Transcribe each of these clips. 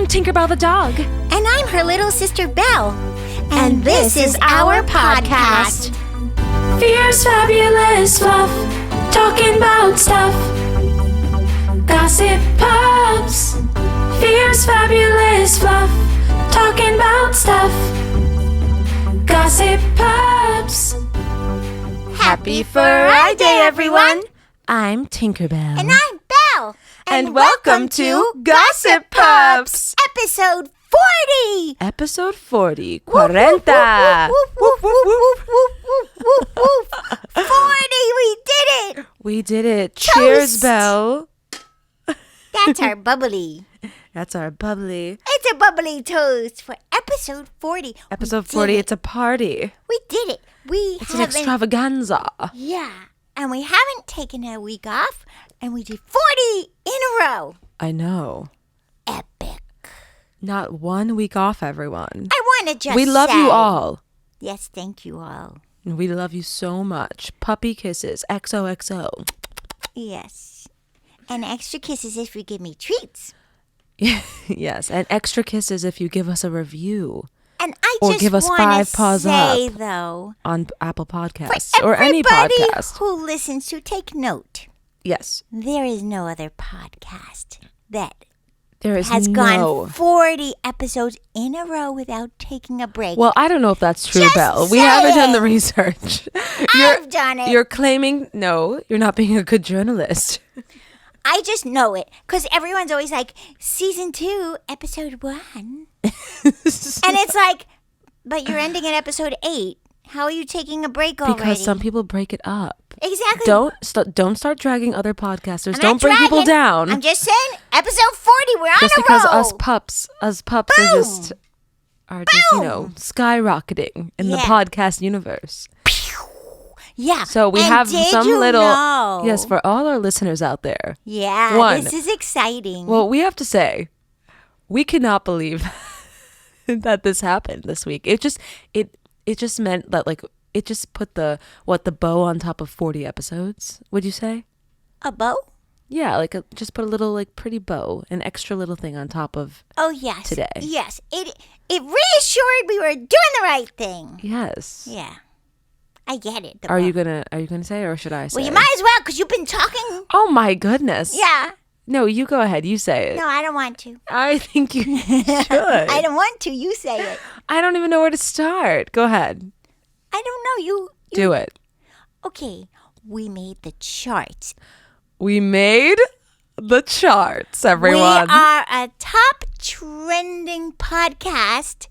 Tinkerbelle the dog. And I'm her little sister, Belle. And this is our podcast. Fierce, fabulous fluff, talking about stuff. Gossip Pups. Fierce, fabulous fluff, talking about stuff. Gossip Pups. Happy FURiday, everyone. I'm Tinkerbelle. And I'm Belle. And welcome to Gossip Pups. Episode 40. Episode 40. 40. 40, we did it. We did it. Cheers, Belle. That's our bubbly. That's our bubbly. It's a bubbly toast for episode 40. Episode 40, it's a party. We did it. It's an extravaganza. Yeah. And we haven't taken a week off. And we did 40 in a row. I know. Epic. Not 1 week off, everyone. I want to just We love you all. Yes, thank you all. And we love you so much. Puppy kisses. XOXO. Yes. And extra kisses if you give me treats. Yes. And extra kisses if you give us a review. And I or just give us 5 paws say, up though, on Apple Podcasts for or any podcast. who listens to take note. Yes. There is no other podcast that has gone 40 episodes in a row without taking a break. Well, I don't know if that's true, Just Belle. We say haven't done it. the research. I've done it. You're claiming, no, you're not being a good journalist. I just know it because everyone's always like, season 2, episode 1. And it's like, but you're ending at episode 8. How are you taking a break already? Because some people break it up. Exactly. Don't start dragging other podcasters. I'm Don't not bring people dragging. down. I'm just saying, episode 40, we're on just a because roll. us pups Boom. are just skyrocketing in the podcast universe. Yeah. So we and have did some you little know? yes for all our listeners out there. Yeah. One. This is exciting. Well, we have to say, we cannot believe that this happened this week. It just meant that it just put the bow on top of 40 episodes. Would you say? A bow? Yeah, just put a little pretty bow, an extra little thing on top of. Oh yes. Today. Yes. It reassured we were doing the right thing. Yes. Yeah. I get it. Are you gonna say, or should I say? Well, you might as well because you've been talking. Oh my goodness. Yeah. No, you go ahead. You say it. No, I don't want to. I think you should. I don't want to. You say it. I don't even know where to start. Go ahead. I don't know. You do it. Okay. We made the charts. We made the charts, everyone. We are a top trending podcast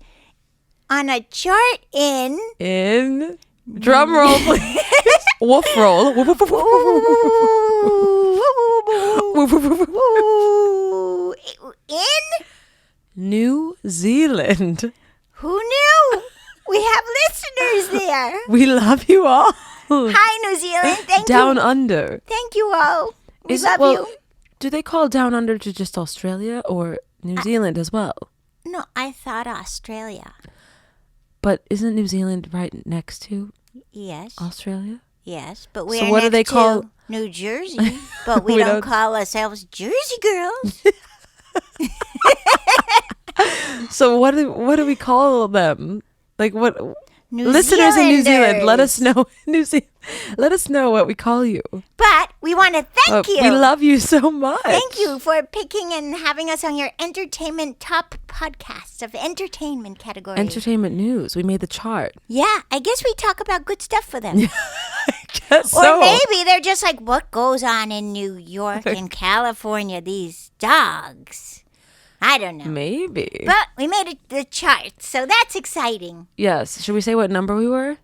on a chart in drum roll, please. Woof roll. In New Zealand. Who knew? We have listeners there. We love you all. Hi, New Zealand. Thank you. Down under. Thank you all. We love you. Do they call down under to just Australia or New Zealand as well? No, I thought Australia. But isn't New Zealand right next to Australia? Yes, but we're so what do they call New Jersey? But we don't call ourselves Jersey girls. So what do we call them? What? New Listeners in New Zealand, let us Zealanders. know. Let us know what we call you. But we want to thank you. We love you so much. Thank you for picking and having us on your entertainment top podcast of entertainment category. Entertainment news. We made the chart. Yeah, I guess we talk about good stuff for them. I guess Or so. maybe they're just like, what goes on in New York and California? These dogs. I don't know. Maybe. But we made it the chart, so that's exciting. Yes. Should we say what number we were?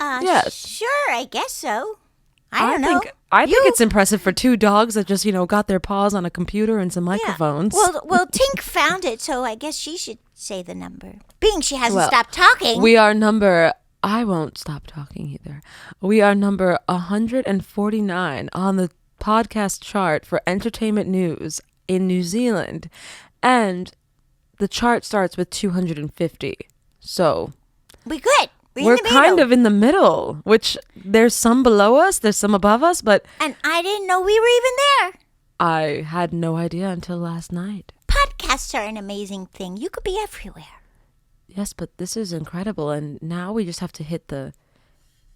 Yes. Sure, I guess so. I don't know. I think it's impressive for 2 dogs that just, got their paws on a computer and some microphones. Well, Tink found it, so I guess she should say the number. Being she hasn't stopped talking. We are number... I won't stop talking either. We are number 149 on the podcast chart for entertainment news in New Zealand. And the chart starts with 250. So we're good. We're kind of in the middle, which there's some below us, there's some above us, but... And I didn't know we were even there. I had no idea until last night. Podcast podcasts are an amazing thing. You could be everywhere. Yes, but this is incredible. And now we just have to hit the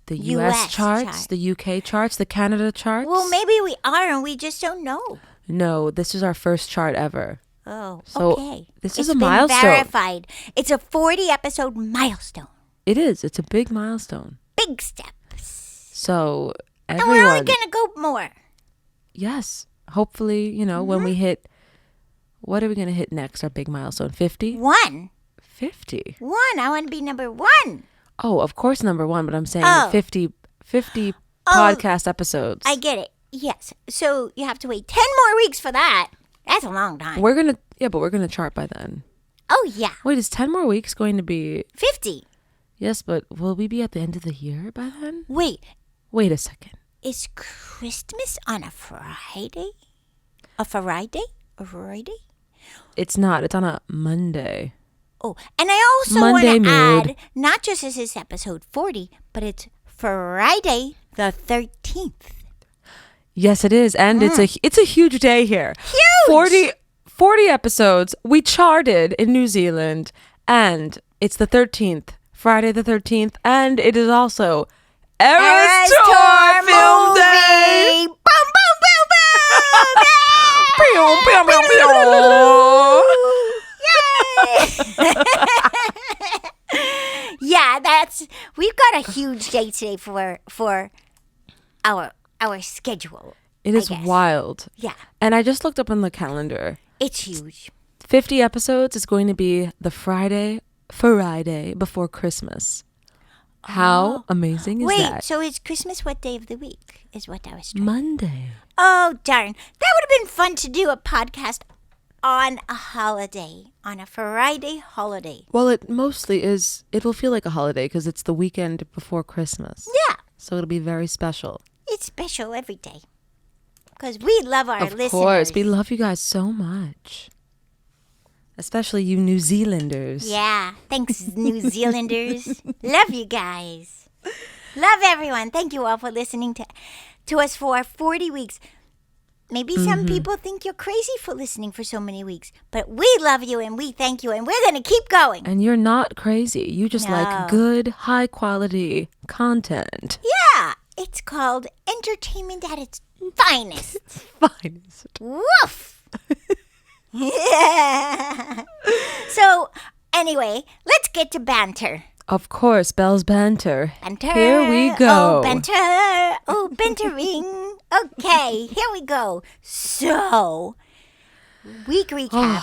US US charts, chart. the UK charts, the Canada charts. Well, maybe we are, and we just don't know. No, this is our first chart ever. Oh, So, okay. this is It's a been milestone. verified. It's a 40-episode milestone. It is. It's a big milestone. Big steps. So And we're only everyone, going to go more. yes, hopefully, when we hit, what are we going to hit next? Our big milestone, 50? 1. 50. 1. I want to be number 1. Oh, of course, number 1, but I'm saying Oh. 50 Oh. podcast episodes. I get it. Yes. So you have to wait 10 more weeks for that. That's a long time. We're going to, but we're going to chart by then. Oh, yeah. Wait, is 10 more weeks going to be, 50. yes, but will we be at the end of the year by then? Wait. Wait a second. Is Christmas on a Friday? A FURiday? A FURiday? It's not. It's on a Monday. Oh, and I also want Monday to mood. add, not just is this episode 40, but it's FURiday the 13th. Yes, it is, and it's a huge day here. Huge! 40 episodes. We charted in New Zealand, and it's the 13th, Friday the 13th, and it is also Eras Tour Film Day. Boom, boom, boom, boom! Pew, pew, pew, pew. Yay! Yeah, we've got a huge day today for our schedule. It I is guess. wild. Yeah, And I just looked up on the calendar. it's huge. 50 episodes is going to be the FURiday before Christmas. How amazing is Wait, that? so it's Christmas what day of the week is what I was trying. Monday. Oh, darn. That would have been fun to do a podcast on a holiday, on a FURiday holiday. Well, it mostly is. It will feel like a holiday because it's the weekend before Christmas. Yeah, So it'll be very special. it's special every day. Because we love our listeners. Of course. We love you guys so much. Especially you New Zealanders. Yeah, thanks, New Zealanders. Love you guys. Love everyone. Thank you all for listening to us for 40 weeks. Maybe some people think you're crazy for listening for so many weeks, but we love you and we thank you and we're going to keep going. And you're not crazy. You just No. like good, high quality content. Yeah, it's called entertainment at its finest. Finest. Woof. Yeah. So, anyway, let's get to banter. Of course, Belle's banter. Banter. Here we go. Oh, banter. Oh, bantering. Okay, here we go. So, week recap.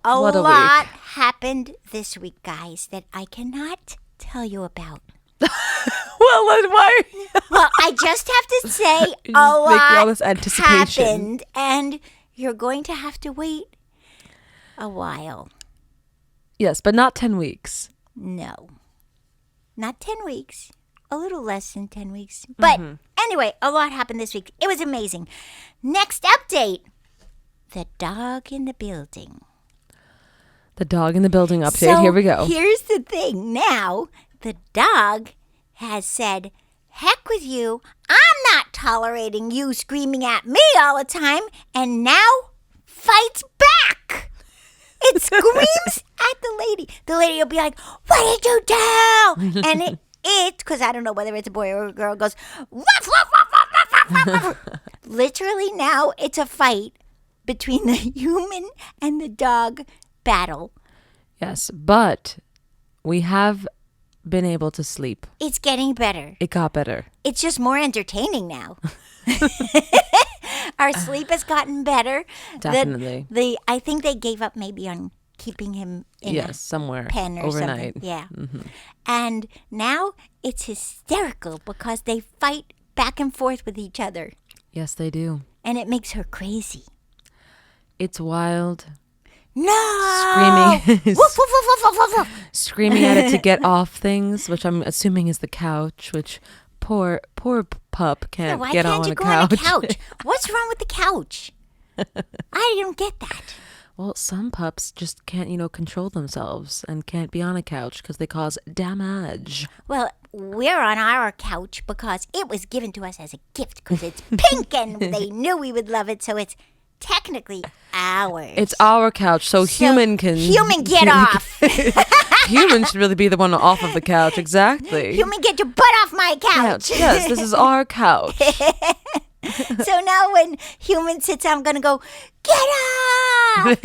what a lot happened this week, guys, that I cannot tell you about. Well, why? Well, I just have to say You're a just making all lot this anticipation. happened, and you're going to have to wait a while. Yes, but not 10 weeks. No. Not 10 weeks. A little less than 10 weeks. But anyway, a lot happened this week. It was amazing. Next update. The dog in the building. The dog in the building update. So Here we go. Here's the thing. Now, the dog has said, heck with you. I'm not tolerating you screaming at me all the time. And now fights back. It screams at the lady. The lady will be like, what did you do? And it, because I don't know whether it's a boy or a girl, goes, woof, woof, woof, woof, woof, woof, woof. Literally now it's a fight between the human and the dog battle. Yes, but we have been able to sleep. It's getting better. It got better. It's just more entertaining now. Our sleep has gotten better. Definitely. I think they gave up maybe on keeping him in a somewhere pen or overnight. something. Yeah. And now it's hysterical because they fight back and forth with each other. Yes, they do. And it makes her crazy. It's wild. No! Screaming. Woof, woof, woof, woof, woof, woof, woof. Screaming at it to get off things, which I'm assuming is the couch, which poor pup Yeah, can't why get can't on you a go couch. on a couch? What's wrong with the couch? I don't get that. Well, some pups just can't, control themselves and can't be on a couch because they cause damage. Well, we're on our couch because it was given to us as a gift because it's pink and they knew we would love it, so it's technically ours. It's our couch, so human can... Human, get off. Human should really be the one off of the couch, exactly. Human, get your butt off my couch. Yes, this is our couch. So now when human sits, I'm going to go, get off.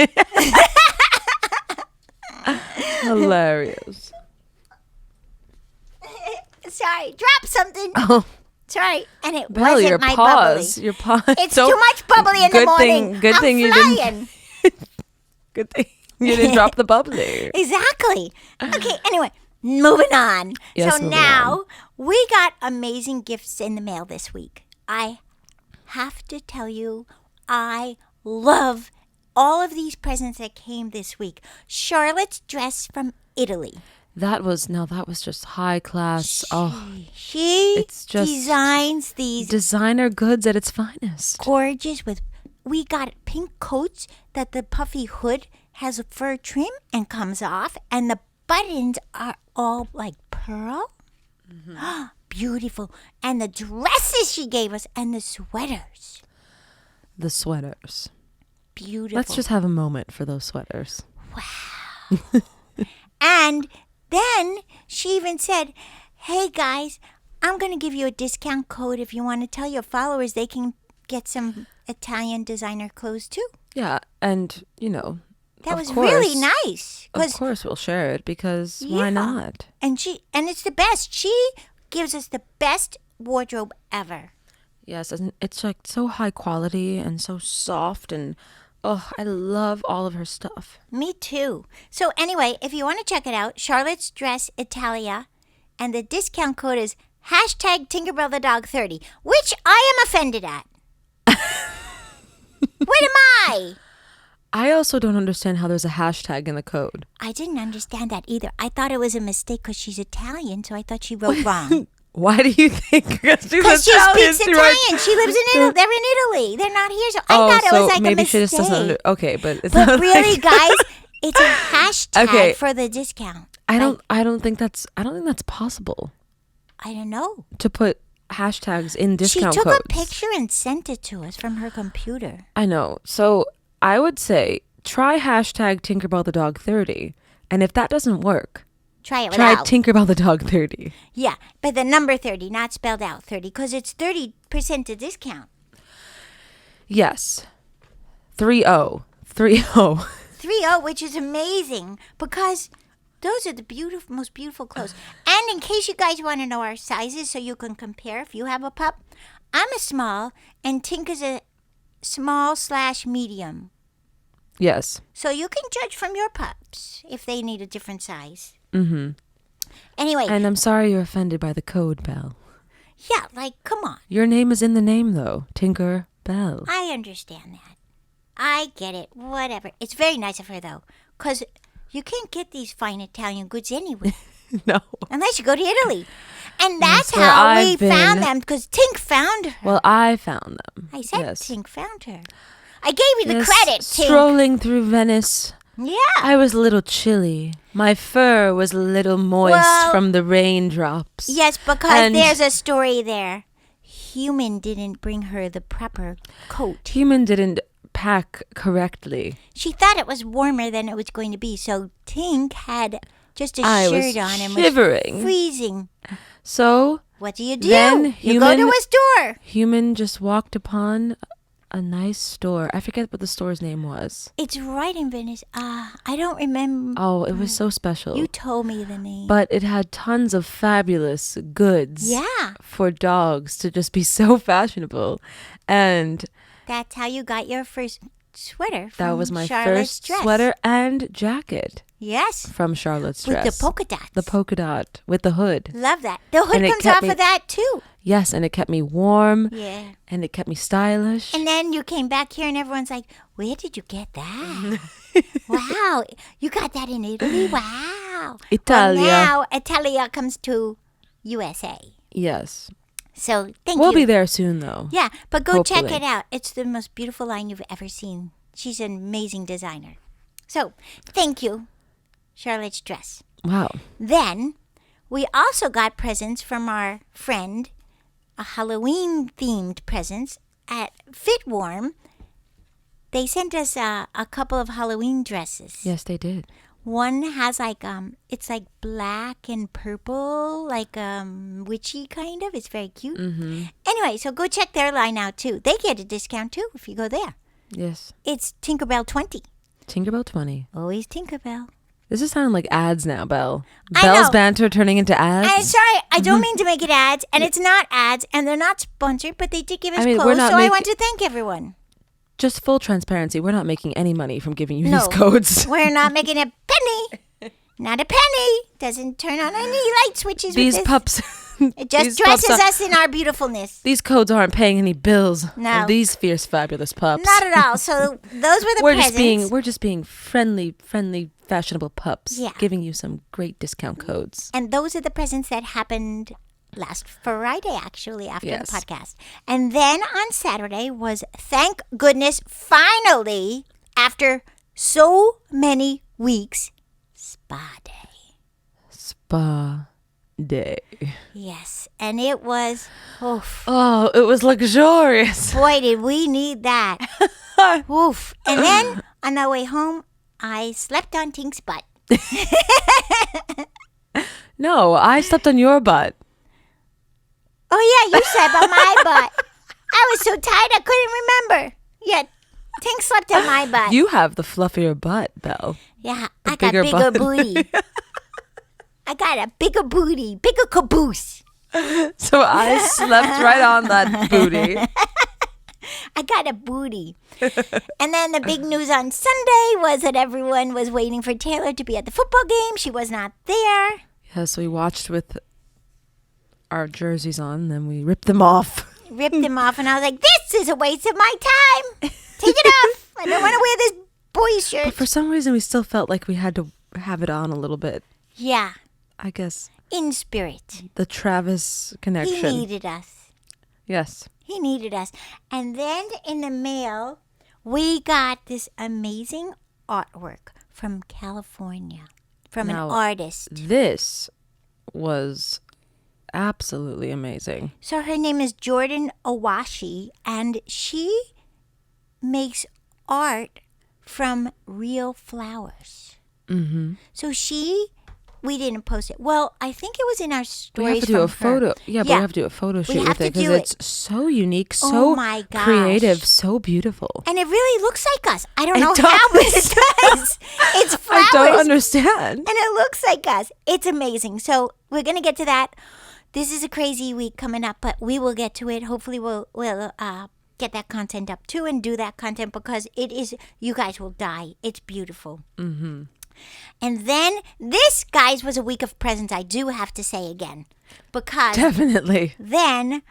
Hilarious. Sorry, drop something. Oh, Sorry, and it Belle, wasn't your my paws. bubbly. Your paws. It's too much bubbly in the morning. Good thing you flying. didn't. Good thing you didn't drop the bubbly. Exactly. Okay, anyway, moving on. Yes, so moving now on. we got amazing gifts in the mail this week. I have to tell you, I love all of these presents that came this week. Charlotte's dress from Italy. That was just high class. She it's just designs these designer goods at its finest. gorgeous we got pink coats that the puffy hood has a fur trim and comes off, and the buttons are all like pearl. Mm-hmm. Beautiful. And the dresses she gave us and the sweaters. The sweaters. Beautiful. Let's just have a moment for those sweaters. Wow. And then she even said, hey guys, I'm going to give you a discount code if you want to tell your followers they can get some Italian designer clothes too. Yeah, and That was course, really nice. Of course we'll share it because why not? And it's the best. She gives us the best wardrobe ever. Yes, and it's like so high quality and so soft, and I love all of her stuff. Me too. So anyway, if you want to check it out, Charlotte's Dress Italia, and the discount code is #Tinkerbelle the dog 30, which I am offended at. What am I? I also don't understand how there's a hashtag in the code. I didn't understand that either. I thought it was a mistake because she's Italian, so I thought she wrote wrong. Why do you think? Because she speaks Italian. She lives in Italy. They're in Italy. They're not here. So I thought it was like maybe a mistake. she just doesn't. Okay, but it's But not really, like, guys, it's a hashtag Okay. for the discount. I don't think that's possible I don't know. to put hashtags in She discount took codes. a picture and sent it to us from her computer. I know. So I would say try #Tinkerbell the dog 30, and if that doesn't work, Try it try without. Tinkerbell the dog 30. Yeah, but the number 30, not spelled out 30, because it's 30% a discount. Yes, 30. 3-0, which is amazing because those are the most beautiful clothes. And in case you guys want to know our sizes so you can compare if you have a pup, I'm a small and Tink is a small/medium. Yes. So you can judge from your pups if they need a different size. Mm-hmm. Anyway. And I'm sorry you're offended by the code, Belle. Yeah, like, come on. Your name is in the name, though. Tinkerbelle. I understand that. I get it. Whatever. It's very nice of her, though, because you can't get these fine Italian goods anywhere. No. Unless you go to Italy. And that's where how I've we found been. them, because Tink found her. Well, I found them. I said yes. Tink found her. I gave you the Yes, credit, Tink. Strolling through Venice. Yeah. I was a little chilly. My fur was a little moist from the raindrops. Yes, because And there's a story there. Human didn't bring her the proper coat. Human didn't pack correctly. She thought it was warmer than it was going to be, so Tink had just a I shirt was on and shivering. was freezing. So What do? then You go to a store. Human just walked upon a nice store. I forget what the store's name was. It's right in Venice. I don't remember. Oh, it was so special. You told me the name. But it had tons of fabulous goods. Yeah. For dogs to just be so fashionable. And That's how you got your first sweater. that from was my Charlotte's first dress. sweater and jacket Yes. from Charlotte's With dress. the polka dots. The polka dot with the hood. Love that. The hood And it comes kept off me- of that too. Yes, and it kept me warm. Yeah. And it kept me stylish. And then you came back here and everyone's like, where did you get that? Wow. You got that in Italy? Wow. Italia. Well, now Italia comes to USA. Yes. So thank We'll you. be there soon, though. Yeah, but go check Hopefully. it out. It's the most beautiful line you've ever seen. She's an amazing designer. So thank you, Charlotte's Dress. Wow. Then we also got presents from our friend, a Halloween-themed presents at Fit Warm. They sent us a couple of Halloween dresses. Yes, they did. One has like it's like black and purple, like witchy kind of. It's very cute. Mm-hmm. Anyway, so go check their line out too. They get a discount too if you go there. Yes. It's Tinkerbelle 20. Tinkerbelle 20. Always Tinkerbelle. This is sounding like ads now, Belle. I Belle's know. banter turning into ads. I'm sorry, I don't mean to make it ads, and it's not ads, and they're not sponsored, but they did give us I mean, we're clothes, not so I making- want to thank everyone. Just full transparency. We're not making any money from giving you No. these codes. We're not making a penny. Not a penny. Doesn't turn on any light switches These with this. pups. It just these dresses pups are- us in our beautifulness. These codes aren't paying any bills. No. Of these fierce, fabulous pups. Not at all. So those were the we're presents. we're just being friendly, fashionable pups. Yeah. Giving you some great discount codes. And those are the presents that happened last Friday, actually, after Yes. the podcast. And then on Saturday was, thank goodness, finally, after so many weeks, Spa Day. Spa day. Yes. And it was, oof. Oh, it was luxurious. Boy, did we need that. Oof. And then on the way home, I slept on Tink's butt. No, I slept on your butt. Oh, yeah, you slept on my butt. I was so tired I couldn't remember. Yeah, Tink slept on my butt. You have the fluffier butt, Belle. Yeah, The I got bigger bigger butt. booty. I got a bigger booty, bigger caboose. So I slept right on that booty. I got a booty. And then the big news on Sunday was that everyone was waiting for Taylor to be at the football game. She was not there. Yes, we watched with our jerseys on, then we ripped them off. Ripped them off, and I was like, this is a waste of my time. Take it off. I don't want to wear this boy's shirt. But for some reason, we still felt like we had to have it on a little bit. Yeah, I guess in spirit. the Travis He connection. needed us. Yes. He needed us. And then in the mail, we got this amazing artwork from California, from Now, an artist. This was absolutely amazing. So her name is Jordan Owashi, and she makes art from real flowers. Mm-hmm. So we didn't post it. Well, I think it was in our We stories. have to do a from her. photo. Yeah, but we have to do a photo shoot have with to it because do it. it's so unique, Oh so my gosh. creative, so beautiful. And it really looks like us. I don't It know does. how, but it does. It's flowers. I don't understand. And it looks like us. It's amazing. So we're going to get to that. This is a crazy week coming up, but we will get to it. Hopefully we'll get that content up too and do that content because it is, you guys will die. It's beautiful. Mm-hmm. And then this, guys, was a week of presents, I do have to say again. Because Definitely. then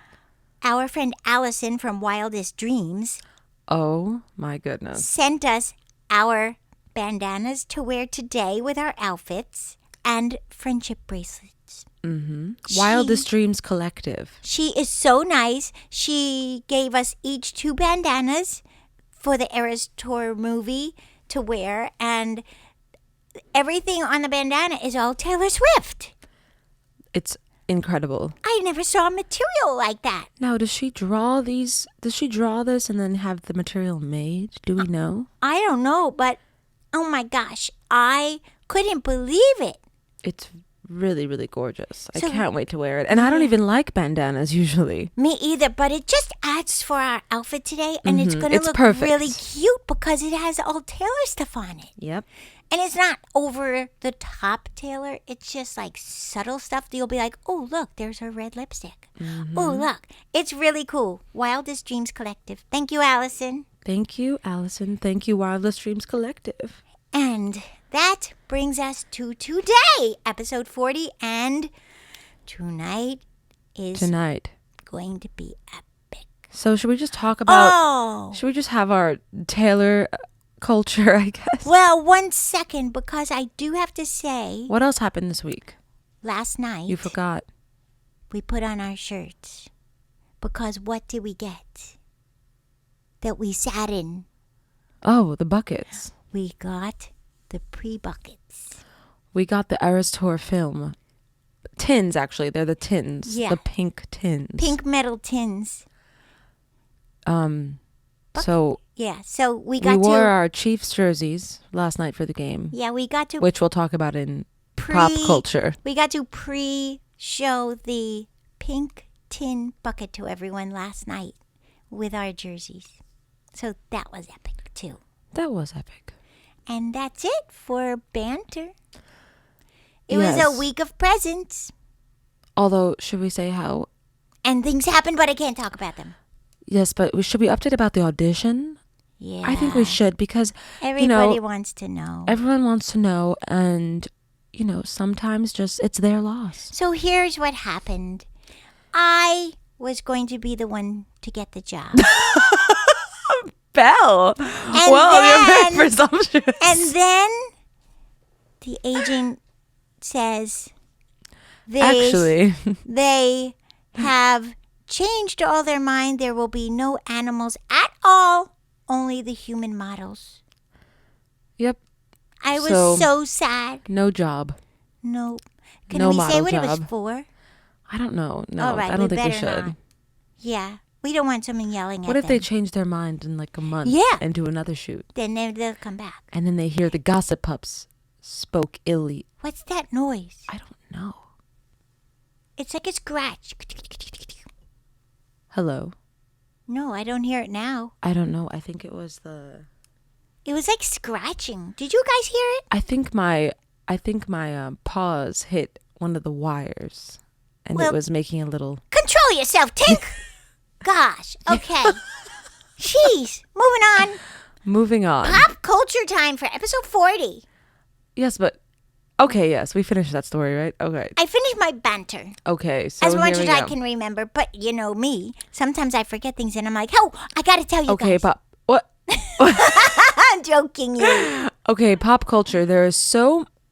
our friend Allison from Wildest Dreams Oh my goodness. sent us our bandanas to wear today with our outfits and friendship bracelets. Mm-hmm. Wildest Dreams Collective. She is so nice. She gave us each 2 bandanas for the Eras Tour movie to wear, and everything on the bandana is all Taylor Swift. It's incredible. I never saw material like that. Now, does she draw these? Does she draw this and then have the material made? Do we know? I don't know, but oh my gosh, I couldn't believe it. It's really, really gorgeous. So- I can't wait to wear it. And I don't even like bandanas usually. Me either, but it just adds for our outfit today, and it's Mhm. going to It's look perfect. really cute because it has all Taylor stuff on it. Yep. And it's not over the top Taylor. It's just like subtle stuff that you'll be like, oh, look, there's her red lipstick. Oh, look. It's really cool. Wildest Dreams Collective. Thank you, Allison. Thank you, Allison. Thank you, Wildest Dreams Collective. And that brings us to today, episode 40. And tonight is going to be epic. So should we just talk about, Oh. should we just have our Taylor culture, I guess? Well, 1 second, because I do have to say, What else happened this week? last night You forgot. we put on our shirts. Because what did we get? That we sat in. Oh, the buckets. We got the pre-buckets. We got the Eras Tour film. Tins, actually. They're the tins. Yeah. The pink tins. Pink metal tins. So Yeah, so we We wore to... our Chiefs jerseys last night for the game. Yeah, we got to... Which we'll talk about in pop culture. We got to pre-show the pink tin bucket to everyone last night with our jerseys. So that was epic, too. That was epic. And that's it for banter. It was a week of presents. Although, should we say how... And things happened, but I can't talk about them. Yes, but should we update about the audition? Yeah. I think we should because, everybody wants to know. Everyone wants to know, and, sometimes just it's their loss. So here's what happened. I was going to be the one to get the job. Belle. You're very presumptuous. And then the agent says actually they have changed all their mind. There will be no animals at all, only the human models. Yep. I was so sad. No job. No. Can no we model say what job. it was for? I don't know. No, all right, I don't think we should. Not. Yeah. We don't want someone yelling at them. What if they change their mind in like a month and do another shoot? Then they'll come back. And then they hear the gossip pups spoke illy. What's that noise? I don't know. It's like a scratch. Hello? No, I don't hear it now. I don't know. I think it was the... It was like scratching. Did you guys hear it? I think my paws hit one of the wires. And it was making a little... Control yourself, Tink! Gosh, okay. Jeez, Moving on. Pop culture time for episode 40. Yes, but... Okay, yes, we finished that story, right? Okay. I finished my banter. Okay, so as much as I can remember, but you know me, sometimes I forget things and I'm like, oh, I gotta tell you guys. Okay, Pop... What? I'm joking you. Okay, pop culture. There is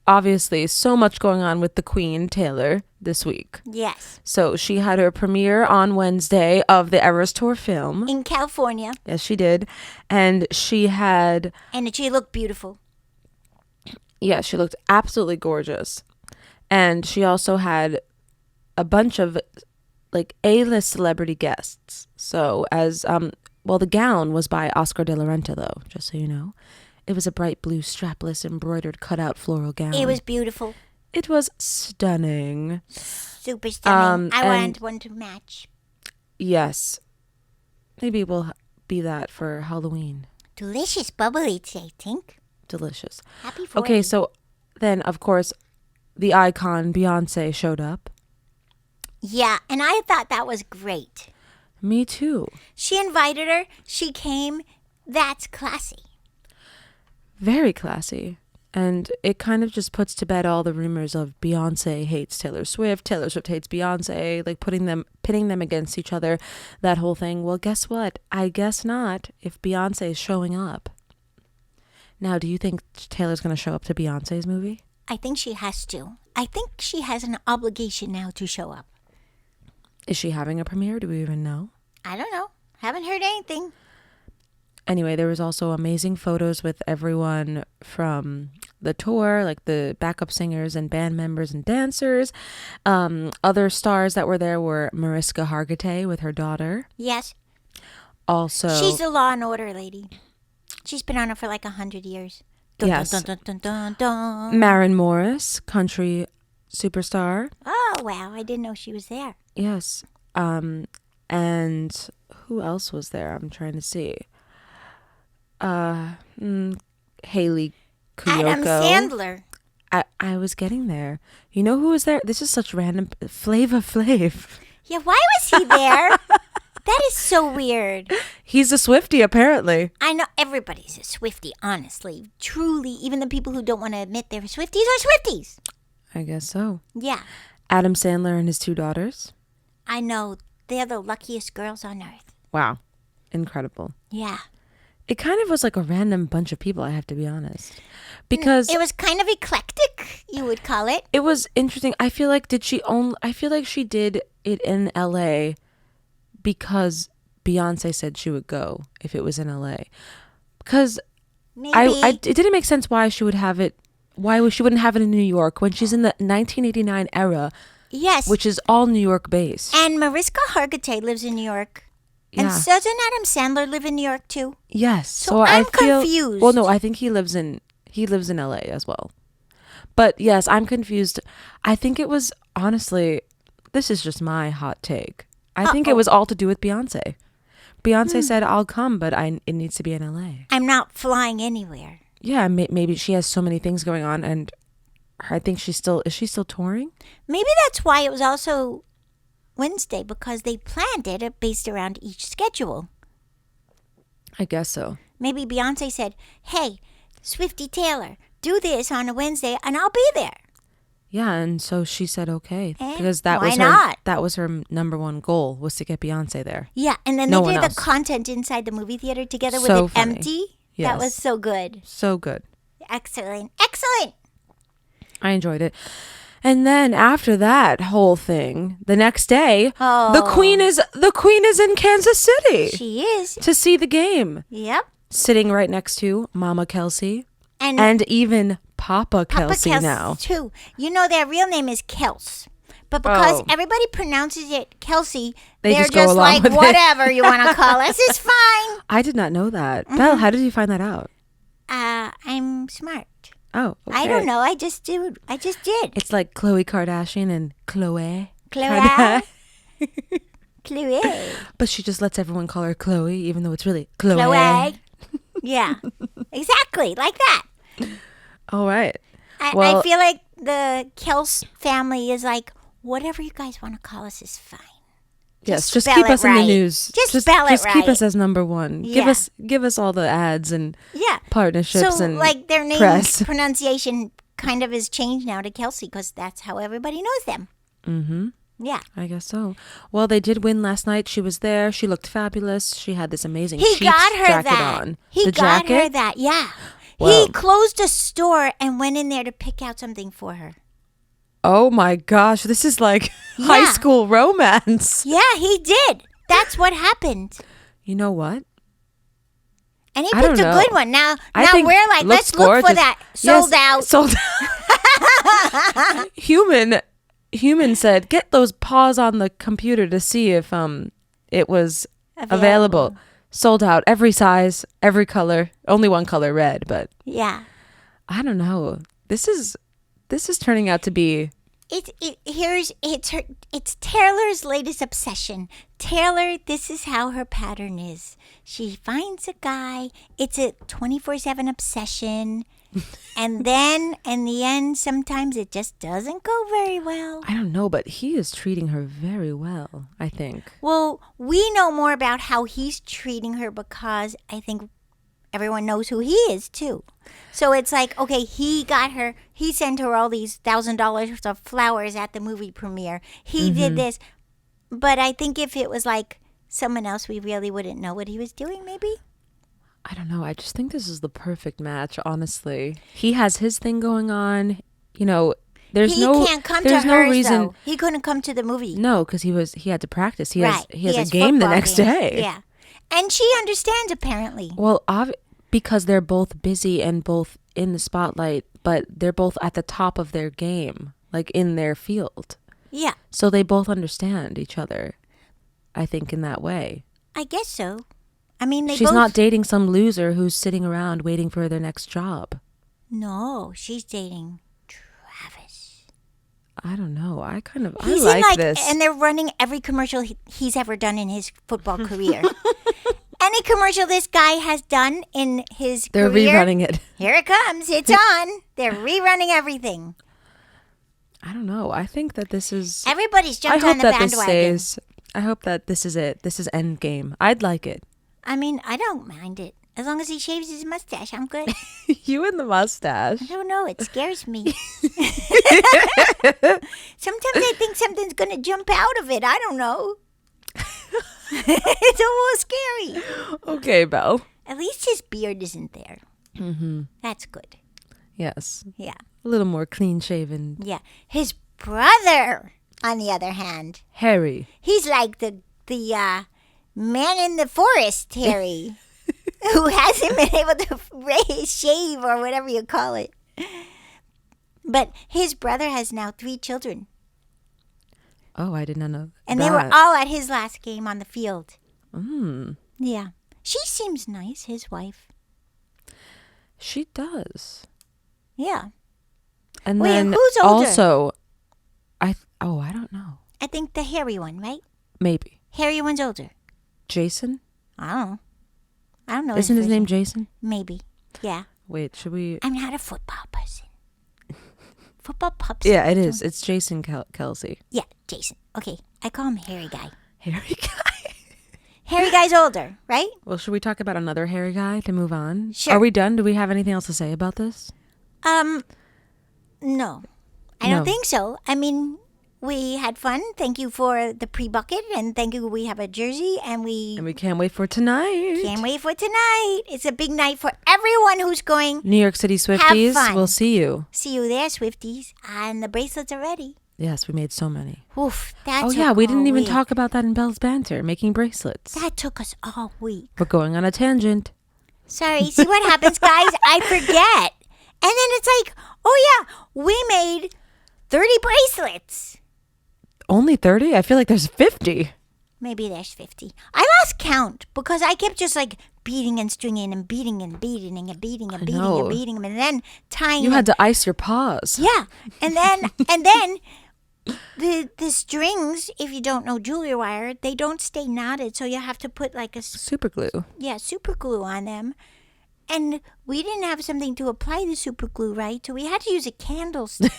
obviously so much going on with the Queen, Taylor, this week. Yes. So she had her premiere on Wednesday of the Eras Tour film. In California. Yes, she did. And she had... And she looked beautiful. Yeah, she looked absolutely gorgeous. And she also had a bunch of, like, A-list celebrity guests. So as... the gown was by Oscar de la Renta, though, just so you know. It was a bright blue strapless embroidered cutout floral gown. It was beautiful. It was stunning. Super stunning. I want one to match. Yes. Maybe we'll be that for Halloween. Delicious bubbly today, Tink. Delicious. Happy 40. Okay, so then, of course, the icon Beyonce showed up. Yeah, and I thought that was great. Me too. She invited her. She came. That's classy. Very classy. And it kind of just puts to bed all the rumors of Beyonce hates Taylor Swift hates Beyonce, like pitting them against each other, that whole thing. Well, guess what? I guess not if Beyonce is showing up. Now, do you think Taylor's going to show up to Beyonce's movie? I think she has to. I think she has an obligation now to show up. Is she having a premiere? Do we even know? I don't know. Haven't heard anything. Anyway, there was also amazing photos with everyone from the tour, like the backup singers and band members and dancers. Other stars that were there were Mariska Hargitay with her daughter. Yes. Also, she's the Law and Order lady. She's been on it for like 100 years. Dun, yes. Dun, dun, dun, dun, dun. Maren Morris, country superstar. Oh, wow. I didn't know she was there. Yes. And who else was there? I'm trying to see. Haley Kiyoko. Adam Sandler. I was getting there. You know who was there? This is such random... Flava Flav. Yeah, why was he there? That is so weird. He's a Swiftie, apparently. I know everybody's a Swiftie, honestly. Truly, even the people who don't want to admit they're Swifties are Swifties. I guess so. Yeah. Adam Sandler and his 2 daughters. I know. They're the luckiest girls on earth. Wow. Incredible. Yeah. It kind of was like a random bunch of people, I have to be honest. Because... It was kind of eclectic, you would call it. It was interesting. I feel like she did it in LA because Beyonce said she would go if it was in LA. Because it didn't make sense why she would have it, why she wouldn't have it in New York when she's in the 1989 era. Yes. Which is all New York based. And Mariska Hargitay lives in New York. Yeah. And doesn't Adam Sandler live in New York too? Yes. So I I'm feel, confused. Well, no, I think he lives in LA as well. But yes, I'm confused. I think it was, honestly, this is just my hot take. I think it was all to do with Beyonce. Beyonce said, I'll come, but it needs to be in LA. I'm not flying anywhere. Yeah, maybe she has so many things going on, and I think is she still touring? Maybe that's why it was also Wednesday, because they planned it based around each schedule. I guess so. Maybe Beyonce said, hey, Swiftie Taylor, do this on a Wednesday and I'll be there. Yeah, and so she said okay, Eh, because why not? that was her number one goal, was to get Beyonce there. Yeah, and then No they one did else. the content inside the movie theater together with So it funny. empty. Yes. That was so good. So good. Excellent. Excellent. I enjoyed it. And then after that whole thing, the next day, the queen is in Kansas City She is. to see the game, Yep. sitting right next to Mama Kelsey And and even Papa Kelsey Kels now. too. You know their real name is Kels. But because Oh. everybody pronounces it Kelsey, They they're just go just along like, with it. whatever you want to call us is fine. I did not know that. Mm-hmm. Belle, how did you find that out? I'm smart. Oh, okay. I don't know. I just did. It's like Khloe Kardashian and Chloe. Chloe. Chloe. But she just lets everyone call her Chloe, even though it's really Chloe. Chloe. Yeah. Exactly. Like that. All right. I feel like the Kels family is like, whatever you guys want to call us is fine. Yes, just spell keep it us in right. the news. Just spell it Just keep right. us as number one. Yeah. Give us all the ads and Yeah. partnerships So, and like, their name press. pronunciation kind of is changed now to Kelsey because that's how everybody knows them. Mm-hmm. Yeah. I guess so. Well, they did win last night. She was there. She looked fabulous. She had this amazing He Chiefs got her jacket that. on. He the got jacket? her that. Yeah. Wow. He closed a store and went in there to pick out something for her. Oh my gosh, this is like high Yeah. school romance. Yeah, he did. That's what happened. You know what? And he I picked a don't know. good one. Now I think we're like, looks let's look for gorgeous. that. Sold Yes, out. Sold out. Human said, get those paws on the computer to see if it was available. Sold out. Every size, every color. Only one color, red, but Yeah. I don't know. This is turning out to be It's Taylor's latest obsession. Taylor, this is how her pattern is. She finds a guy. It's a 24/7 obsession. And then in the end, sometimes it just doesn't go very well. I don't know, but he is treating her very well, I think. Well, we know more about how he's treating her because I think everyone knows who he is too. So it's like, okay, he sent her all these $1,000 of flowers at the movie premiere. He did this. But I think if it was like someone else, we really wouldn't know what he was doing, maybe. I don't know. I just think this is the perfect match, honestly. He has his thing going on. You know, there's He no can't come there's to no hers, reason. though. He couldn't come to the movie. No, because he had to practice. He has a has game the football next games. day. Yeah. And she understands, apparently. Well, because they're both busy and both in the spotlight, but they're both at the top of their game, like in their field. Yeah, So they both understand each other, I think, in that way. I guess so. I mean, She's not dating some loser who's sitting around waiting for their next job. No, she's dating Travis. I don't know. I He's like in this. and they're running every commercial he's ever done in his football career. Any commercial this guy has done in his They're career, rerunning it. here it comes. It's on. They're rerunning everything. I don't know. I think that this is. Everybody's I jumped hope on the that this bandwagon. stays. I hope that this is it. This is Endgame. I'd like it. I mean, I don't mind it. As long as he shaves his mustache, I'm good. You and the mustache. I don't know. It scares me. Sometimes I think something's going to jump out of it. I don't know. It's a little scary. Okay, Belle. At least his beard isn't there. Mm-hmm. That's good. Yes. Yeah. A little more clean shaven. Yeah. His brother, on the other hand, Harry. he's like the man in the forest, Harry, who hasn't been able to shave or whatever you call it. But his brother has now 3 children. Oh, I did not know. And that. they were all at his last game on the field. Yeah. She seems nice, his wife. She does. Yeah. And Wait, then who's older? also, I don't know. I think the hairy one, right? Maybe Hairy one's older. Jason. I don't know. Isn't his first name Jason? Maybe. Yeah. Wait, should we? I'm not a football person. Football pups. Yeah, it is. It's Jason Kelsey. Yeah, Jason. Okay, I call him hairy guy. Hairy guy. Hairy guy's older, right? Well, should we talk about another hairy guy to move on? Sure. Are we done? Do we have anything else to say about this? No. I No. don't think so. I mean, we had fun. Thank you for the pre-bucket, and thank you. We have a jersey, and we can't wait for tonight. can't wait for tonight. It's a big night for everyone who's going. New York City Swifties, fun. we'll see you. See you there, Swifties. And the bracelets are ready. Yes, we made so many. Oof, that Oh took yeah, we didn't all even week. talk about that in Belle's banter, making bracelets. That took us all week. We're going on a tangent. Sorry. See what happens, guys? I forget. And then it's like, oh yeah, we made 30 bracelets. Only 30? I feel like there's 50. Maybe there's 50. I lost count because I kept just like beating and stringing and beating and beating and beating and beating know. and beating them and then tying You them. had to ice your paws. Yeah. And then the strings, if you don't know jewelry wire, they don't stay knotted, so you have to put like a Super glue. super glue on them. And we didn't have something to apply the super glue, right? So we had to use a candle stick.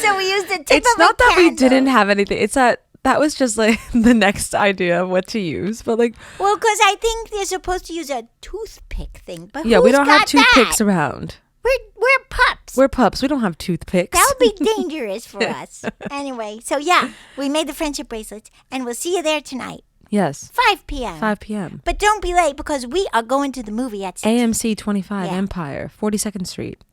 So we used the tip It's of not a that we candle. didn't have anything. It's that was just like the next idea of what to use. But like, Well, because I think they're supposed to use a toothpick thing. But yeah, we who's don't have got toothpicks that? around. We're pups. We're pups. We don't have toothpicks. That would be dangerous for us. Anyway, so yeah, we made the friendship bracelets, and we'll see you there tonight, Yes. 5 p.m. 5 p.m. But don't be late because we are going to the movie at 6. AMC 25 Yeah. Empire, 42nd Street.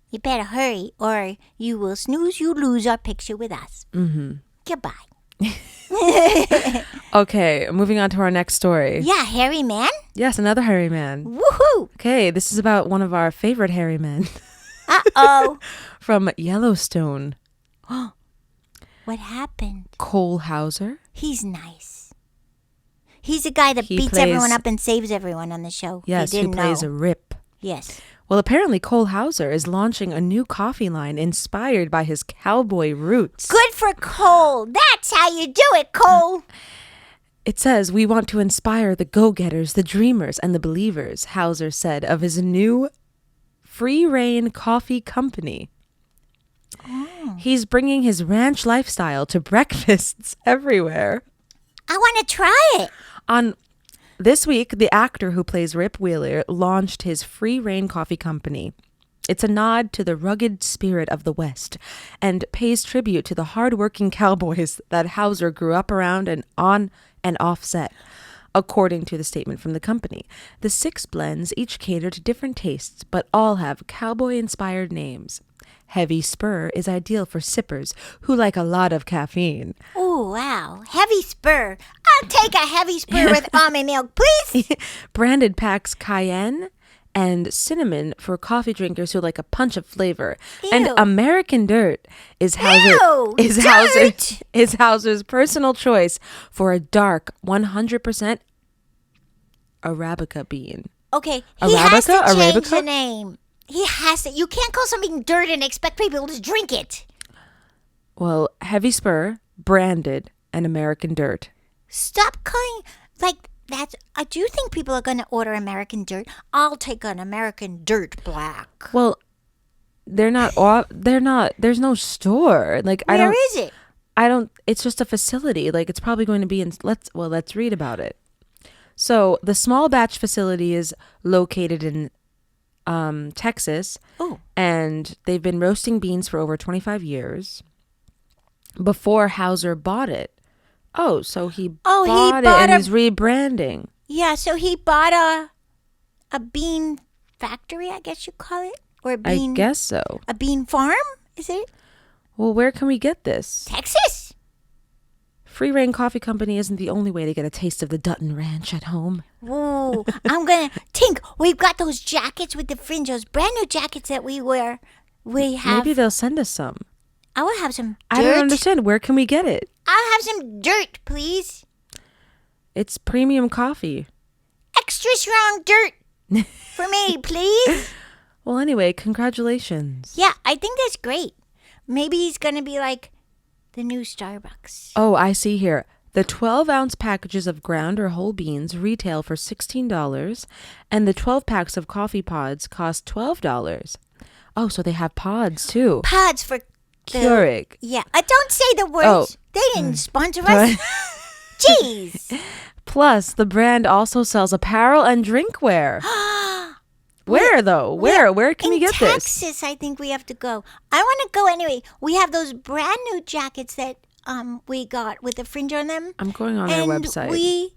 You better hurry, or you will snooze, you lose our picture with us. Mm-hmm. Goodbye. Okay, moving on to our next story. Yeah, hairy man. Yes, another hairy man. Woohoo! Okay, this is about one of our favorite hairy men Uh-oh. from Yellowstone. What happened? Cole Hauser. He's nice. He's the guy that He beats plays- everyone up and saves everyone on the show. Yes, you who didn't plays know. a rip. Yes. Well, apparently Cole Hauser is launching a new coffee line inspired by his cowboy roots. Good for Cole. That's how you do it, Cole. It says, "We want to inspire the go-getters, the dreamers, and the believers," Hauser said of his new Free Reign Coffee Company. He's bringing his ranch lifestyle to breakfasts everywhere. I want to try it. On this week, the actor who plays Rip Wheeler launched his Free Reign Coffee Company. It's a nod to the rugged spirit of the West and pays tribute to the hardworking cowboys that Hauser grew up around and on and off set, according to the statement from the company. The 6 blends each cater to different tastes, but all have cowboy-inspired names. Heavy Spur is ideal for sippers who like a lot of caffeine. Oh, wow. Heavy spur. I'll take a heavy spur with almond milk, please. Branded packs cayenne and cinnamon for coffee drinkers who like a punch of flavor. And Ew. American Dirt is Ew, dirt. Hauser's personal choice for a dark 100% Arabica bean. Okay, he has to Arabica? change Arabica? the name. He has to. You can't call something dirt and expect people to drink it. Well, Heavy Spur, Branded, and American Dirt. Stop calling like that. I do think people are going to order American Dirt. I'll take an American Dirt Black. Well, they're not. There's no store. Like Where is it? I don't. It's just a facility. Like it's probably going to be in. Let's read about it. So the small batch facility is located in Texas. Oh. And they've been roasting beans for over 25 years. Before Hauser bought it. Oh, so he bought it and he's rebranding. Yeah, so he bought a bean factory, I guess you call it, or a bean. I guess so. A bean farm, is it? Well, where can we get this? Texas. Free Reign Coffee Company isn't the only way to get a taste of the Dutton Ranch at home. Ooh, I'm gonna Tink. We've got those jackets with the fringe, those brand new jackets that we wear. We have. Maybe they'll send us some. I will have some dirt. I don't understand. Where can we get it? I'll have some dirt, please. It's premium coffee. Extra strong dirt for me, please. Well, anyway, congratulations. Yeah, I think that's great. Maybe he's going to be like the new Starbucks. Oh, I see here. The 12-ounce packages of ground or whole beans retail for $16, and the 12 packs of coffee pods cost $12. Oh, so they have pods too. Pods for Keurig. Yeah, don't say the words. Oh. They didn't sponsor us. Jeez. Plus, the brand also sells apparel and drinkware. Where though? Where can we get In this? Texas, I think we have to go. I want to go anyway. We have those brand new jackets that we got with the fringe on them. I'm going on their website. We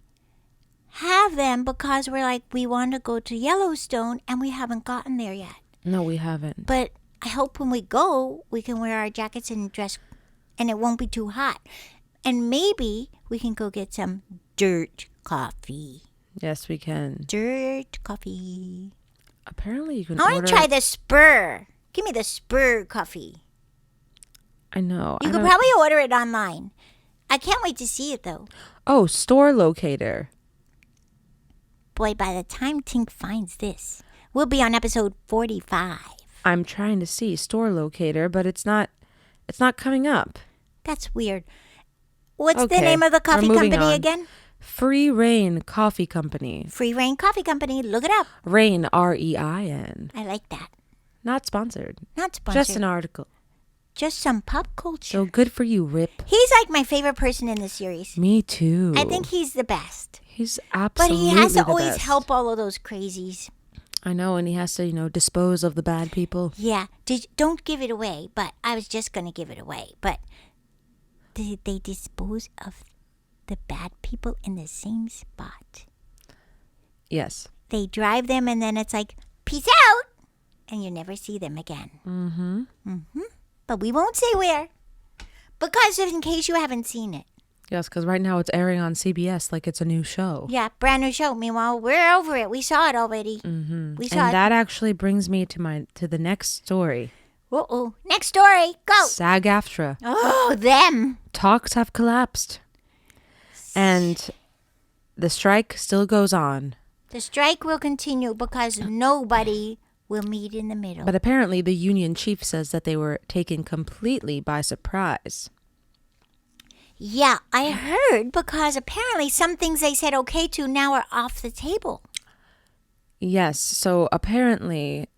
have them because we're like, we want to go to Yellowstone and we haven't gotten there yet. No, we haven't. But I hope when we go, we can wear our jackets and dress and it won't be too hot. And maybe we can go get some dirt coffee. Yes, we can. Dirt coffee. Apparently, you can I want to try the Spur. Give me the Spur coffee. I know. You could probably order it online. I can't wait to see it, though. Oh, store locator. Boy, by the time Tink finds this, we'll be on episode 45. I'm trying to see store locator, but it's not coming up. That's weird. What's the Okay, name of the coffee we're moving company on. again? Free Reign Coffee Company. Free Reign Coffee Company. Look it up. Reign, REIN. I like that. Not sponsored. Not sponsored. Just an article. Just some pop culture. So good for you, Rip. He's like my favorite person in this series. Me too. I think he's the best. He's But absolutely he has to the always best. help all of those crazies. I know, and he has to, dispose of the bad people. Yeah. Don't give it away, but I was just going to give it away. But did they dispose of the bad people in the same spot? Yes. They drive them and then it's like, peace out. And you never see them again. Mm-hmm. Mm-hmm. But we won't say where. Because in case you haven't seen it. Yes, because right now it's airing on CBS like it's a new show. Yeah, brand new show. Meanwhile, we're over it. We saw it already. Mm-hmm. We saw and it. that actually brings me to the next story. Uh-oh. Next story. Go. SAG-AFTRA. Oh, them. Talks have collapsed. And the strike still goes on. The strike will continue because nobody will meet in the middle. But apparently the union chief says that they were taken completely by surprise. Yeah, I heard because apparently some things they said okay to now are off the table. Yes, so apparently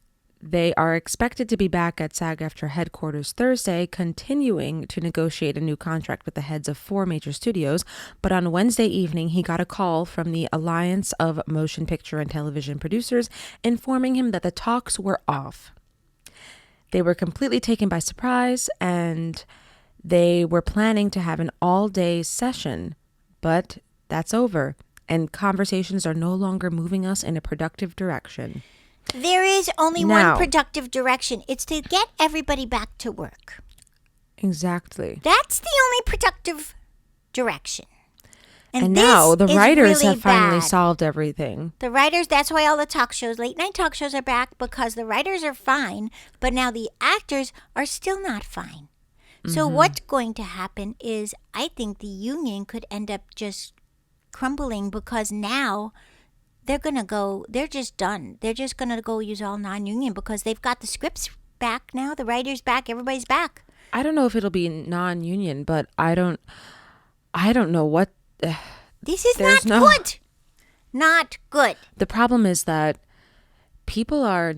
they are expected to be back at SAG-AFTRA headquarters Thursday, continuing to negotiate a new contract with the heads of 4 major studios. But on Wednesday evening, he got a call from the Alliance of Motion Picture and Television Producers informing him that the talks were off. They were completely taken by surprise, and they were planning to have an all-day session, but that's over, and conversations are no longer moving us in a productive direction. There is only Now- one productive direction. It's to get everybody back to work. Exactly. That's the only productive direction. And this now the is writers really have finally bad. solved everything. The writers, that's why all the talk shows, late night talk shows are back because the writers are fine, but now the actors are still not fine. So what's going to happen is I think the union could end up just crumbling because now they're just done. They're just going to go use all non-union because they've got the scripts back now, the writers back, everybody's back. I don't know if it'll be non-union, but I don't know what. This is There's not no- good. Not good. The problem is that people are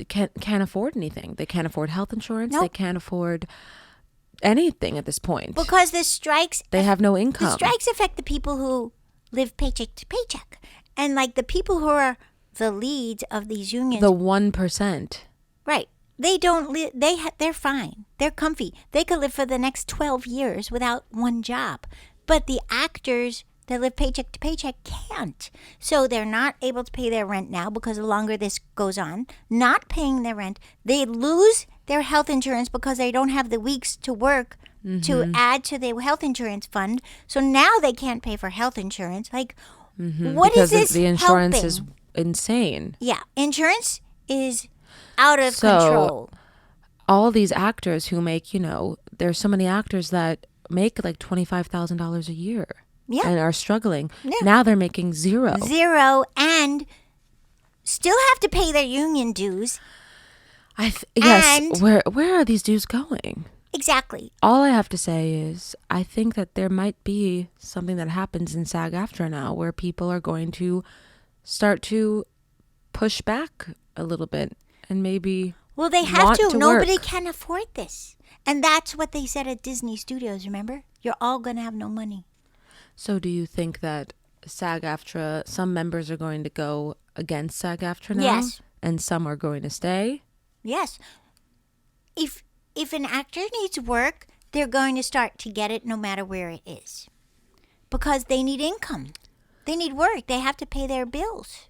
can't afford anything. They can't afford health insurance. Nope. They can't afford anything at this point. Because the strikes They have no income. The strikes affect the people who live paycheck to paycheck. And like the people who are the leads of these unions. The 1%. Right. They don't live, they're fine. They're comfy. They could live for the next 12 years without one job. But the actors that live paycheck to paycheck can't. So they're not able to pay their rent now because the longer this goes on, not paying their rent, they lose their health insurance because they don't have the weeks to work to add to their health insurance fund. So now they can't pay for health insurance. Like, what Because is this the insurance helping? is insane. Yeah, insurance is out of So- control. All these actors who make, there's so many actors that make like $25,000 a year. Yeah. and are struggling. Yeah. Now they're making zero. And still have to pay their union dues. Yes. And- Where are these dues going? Exactly. All I have to say is I think that there might be something that happens in SAG-AFTRA now where people are going to start to push back a little bit and maybe Well, they have want to. Nobody work. can afford this. And that's what they said at Disney Studios, remember? You're all going to have no money. So do you think that SAG-AFTRA, some members are going to go against SAG-AFTRA now? Yes. And some are going to stay? Yes. If an actor needs work, they're going to start to get it no matter where it is. Because they need income. They need work. They have to pay their bills.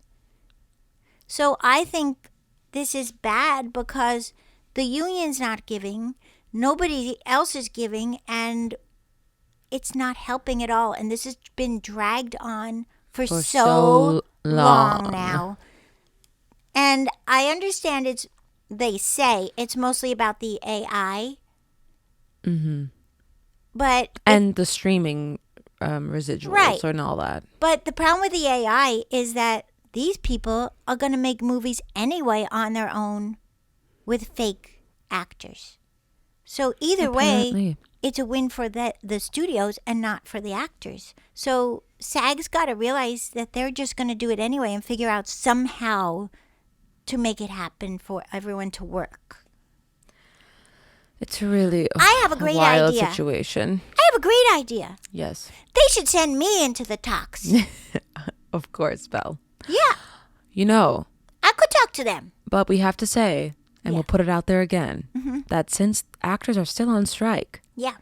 So I think this is bad because the union's not giving, nobody else is giving, and it's not helping at all. And this has been dragged on for so long now. And I understand they say it's mostly about the AI. Mm-hmm. But And the streaming residuals Right. and all that. But the problem with the AI is that these people are going to make movies anyway on their own with fake actors. So either way, Apparently. it's a win for the studios and not for the actors. So SAG's got to realize that they're just going to do it anyway and figure out somehow to make it happen for everyone to work. It's really I have a great wild idea. situation. I have a great idea. Yes. They should send me into the talks. Of course, Belle. Yeah, You know, I could talk to them. but we have to say, and Yeah. we'll put it out there again, that since actors are still on strike Yeah,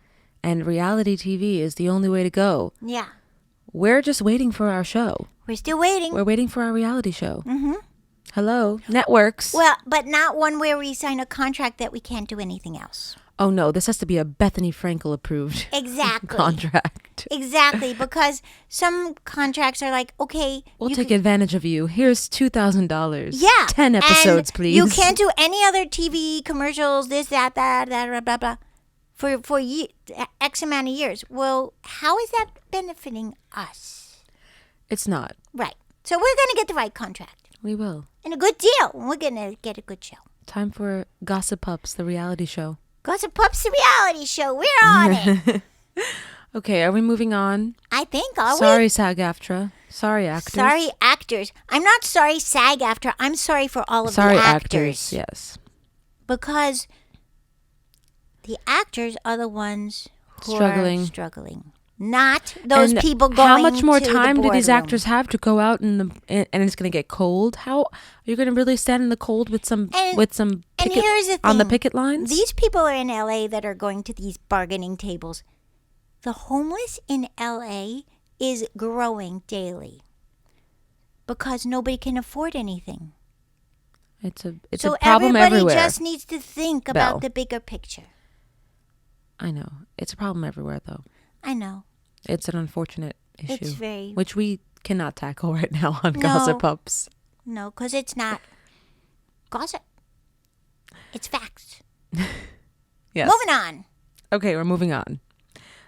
and reality TV is the only way to go, yeah. we're just waiting for our show. We're still waiting. We're waiting for our reality show. Mm-hmm. Hello, networks. Well, but not one where we sign a contract that we can't do anything else. Oh no, this has to be a Bethany Frankel approved Exactly. contract. Exactly, because some contracts are like, okay, We'll you take can- advantage of you. Here's $2,000. Yeah. 10 episodes, and please. You can't do any other TV commercials, this, that, blah, blah, blah, for X amount of years. Well, how is that benefiting us? It's not. Right. So we're going to get the right contract We will. and a good deal. We're going to get a good show. Time for Gossip Pups, the reality show. Gossip Pups, the reality show. We're on it. Okay, are we moving on? I think, are we? Sorry, SAG-AFTRA. Sorry, actors. Sorry, actors. I'm not sorry, SAG-AFTRA. I'm sorry for all of Sorry, the actors. Yes. Because the actors are the ones who Struggling. are struggling. Not those And people going how much more to the time do these boardroom. actors have to go out and it's going to get cold? How are you going to really stand in the cold with some And picket, here's the on the thing. picket lines? These people are in LA that are going to these bargaining tables. The homeless in LA is growing daily because nobody can afford anything. It's a So problem everybody everywhere. just needs to think about Belle. the bigger picture. I know. It's a problem everywhere, though. I know. It's an unfortunate issue, It's very... which we cannot tackle right now on No. Gossip Pups. No, because it's not gossip. It's facts. Yes. Moving on. Okay, we're moving on.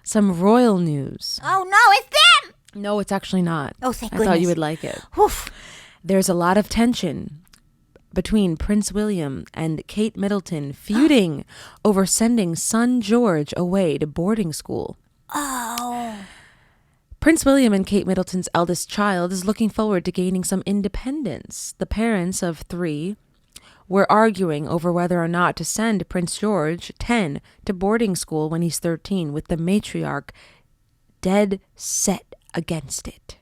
Some royal news. Oh, no, it's them! No, it's actually not. Oh, thank I thought goodness. you would like it. Oof. There's a lot of tension between Prince William and Kate Middleton feuding over sending son George away to boarding school. Oh. Prince William and Kate Middleton's eldest child is looking forward to gaining some independence. The parents of 3 were arguing over whether or not to send Prince George, 10, to boarding school when he's 13, with the matriarch dead set against it.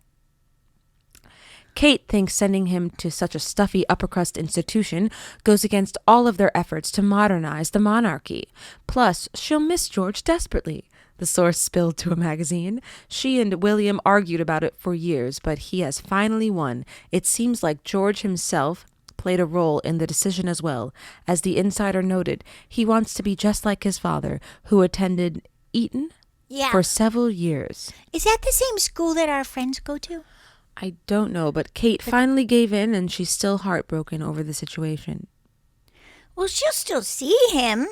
Kate thinks sending him to such a stuffy upper-crust institution goes against all of their efforts to modernize the monarchy. Plus, she'll miss George desperately, the source spilled to a magazine. She and William argued about it for years, but he has finally won. It seems like George himself played a role in the decision as well. As the insider noted, he wants to be just like his father, who attended Eton Yeah. for several years. Is that the same school that our friends go to? I don't know, but Kate finally gave in and she's still heartbroken over the situation. Well, she'll still see him.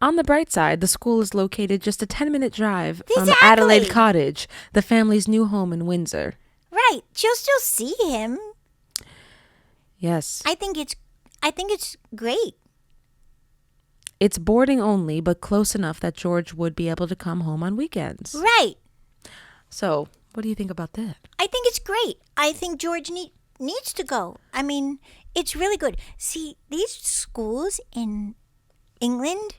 On the bright side, the school is located just a 10-minute drive from Exactly. Adelaide Cottage, the family's new home in Windsor. Right. She'll still see him. Yes. I think it's great. It's boarding only, but close enough that George would be able to come home on weekends. Right. So, what do you think about that? I think it's great. I think George needs to go. I mean, it's really good. See, these schools in England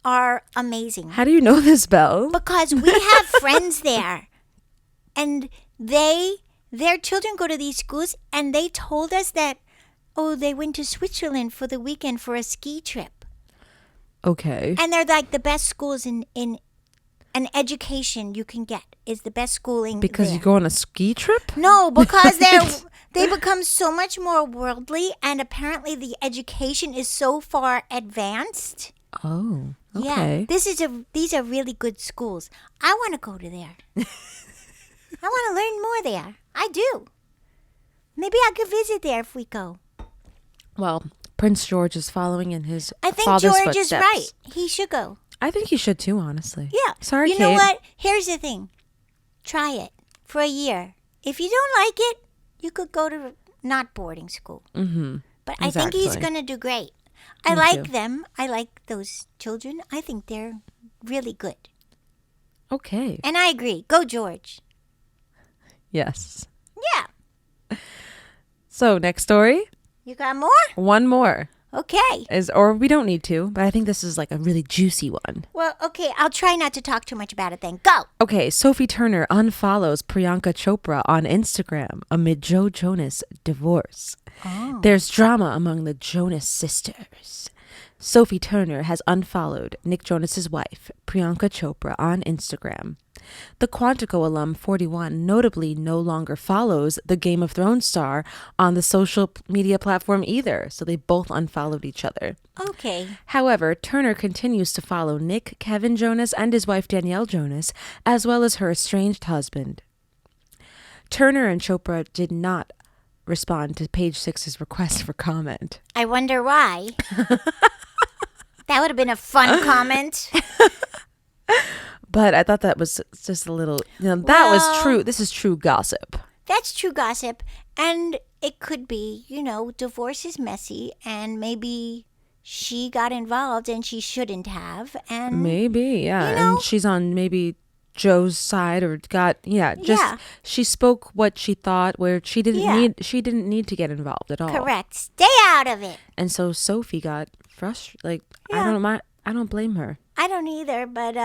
are amazing. How do you know this, Belle? Because we have friends there. And their children go to these schools, and they told us that, they went to Switzerland for the weekend for a ski trip. Okay. And they're like the best schools in an education you can get is the best schooling. Because there. you go on a ski trip? No, because they become so much more worldly, and apparently the education is so far advanced. Oh, okay. Yeah, these are really good schools. I want to go to there. I want to learn more there. I do. Maybe I could visit there if we go. Well, Prince George is following in his I think father's George footsteps. is right. He should go. I think he should too, honestly. Yeah. Sorry, You Kate. know what? Here's the thing. Try it for a year. If you don't like it, you could go to not boarding school. Mm-hmm. But I think he's Exactly. going to do great. I Me like too. them. I like those children. I think they're really good. Okay. And I agree. Go, George. Yes. Yeah. So, next story. You got more? One more. Okay. Or we don't need to, but I think this is like a really juicy one. Well, okay. I'll try not to talk too much about it then. Go. Okay, Sophie Turner unfollows Priyanka Chopra on Instagram amid Joe Jonas' divorce. Oh. There's drama among the Jonas sisters. Sophie Turner has unfollowed Nick Jonas' wife, Priyanka Chopra, on Instagram. The Quantico alum 41 notably no longer follows the Game of Thrones star on the social media platform either, so they both unfollowed each other. Okay. However, Turner continues to follow Nick, Kevin Jonas, and his wife Danielle Jonas, as well as her estranged husband. Turner and Chopra did not respond to Page Six's request for comment. I wonder why. That would have been a fun comment. But I thought that was just a little, that was Well- true. This is true gossip. That's true gossip. And it could be, divorce is messy, and maybe she got involved and she shouldn't have. And Maybe, yeah. You know- And she's on maybe Joe's side or she spoke what she thought where she didn't need to get involved at all. correct. Stay out of it. And so Sophie got frustrated. Like, Yeah. I don't blame her. I don't either, but